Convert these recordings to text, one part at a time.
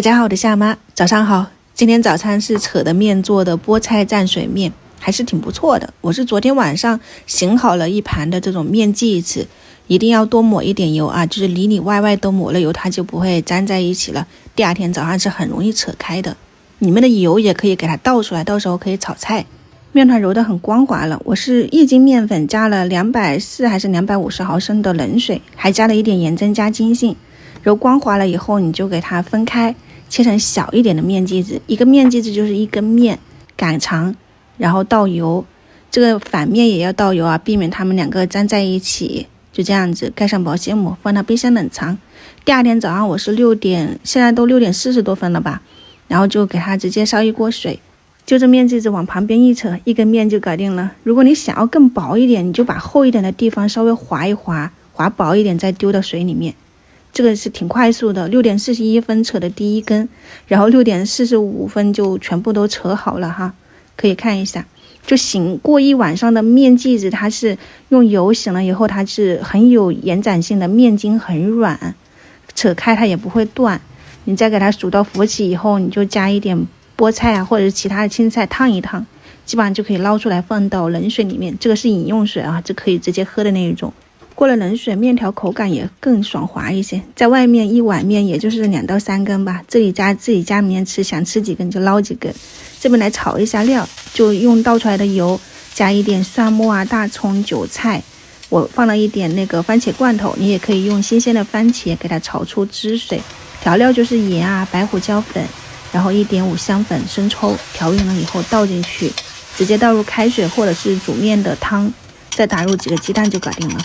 大家好，我是夏妈，早上好。今天早餐是扯的面做的菠菜蘸水面，还是挺不错的。我是昨天晚上醒好了一盘的这种面剂子，一定要多抹一点油啊，就是里里外外都抹了油，它就不会粘在一起了。第二天早上是很容易扯开的。你们的油也可以给它倒出来，到时候可以炒菜。面团揉得很光滑了，我是1斤面粉加了240还是250毫升的冷水，还加了一点盐增加筋性。揉光滑了以后，你就给它分开，切成小一点的面剂子，一个面剂子就是一根面，擀长，然后倒油，这个反面也要倒油啊，避免它们两个粘在一起。就这样子盖上保鲜膜，放到冰箱冷藏。第二天早上我是现在都6点40多分了吧，然后就给它直接烧一锅水，就这面剂子往旁边一扯，一根面就搞定了。如果你想要更薄一点，你就把厚一点的地方稍微划一划，划薄一点再丢到水里面。这个是挺快速的，6点41分扯的第一根，然后6点45分就全部都扯好了哈，可以看一下。就醒过一晚上的面剂子，它是用油醒了以后，它是很有延展性的，面筋很软，扯开它也不会断。你再给它煮到浮起以后，你就加一点菠菜啊，或者是其他的青菜烫一烫，基本上就可以捞出来放到冷水里面。这个是饮用水啊，这可以直接喝的那一种。过了冷水，面条口感也更爽滑一些。在外面一碗面也就是2到3根吧，自己家里面吃，想吃几根就捞几根。这边来炒一下料，就用倒出来的油，加一点蒜末啊、大葱、韭菜。我放了一点那个番茄罐头，你也可以用新鲜的番茄给它炒出汁水。调料就是盐啊、白胡椒粉，然后一点五香粉、生抽，调匀了以后倒进去，直接倒入开水或者是煮面的汤，再打入几个鸡蛋就搞定了。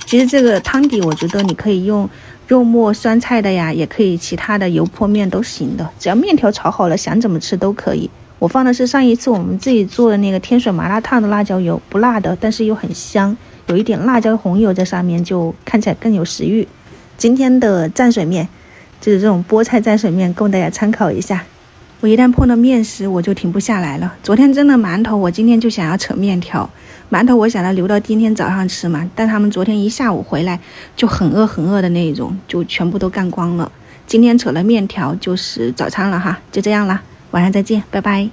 其实这个汤底我觉得你可以用肉末酸菜的呀，也可以其他的油泼面都行的，只要面条炒好了，想怎么吃都可以。我放的是上一次我们自己做的那个天水麻辣烫的辣椒油，不辣的，但是又很香，有一点辣椒红油在上面，就看起来更有食欲。今天的蘸水面就是这种菠菜蘸水面，供大家参考一下。我一旦碰到面食，我就停不下来了。昨天蒸的馒头，我今天就想要扯面条。馒头我想要留到今天早上吃嘛，但他们昨天一下午回来就很饿的那种，就全部都干光了。今天扯了面条就是早餐了哈，就这样啦，晚上再见，拜拜。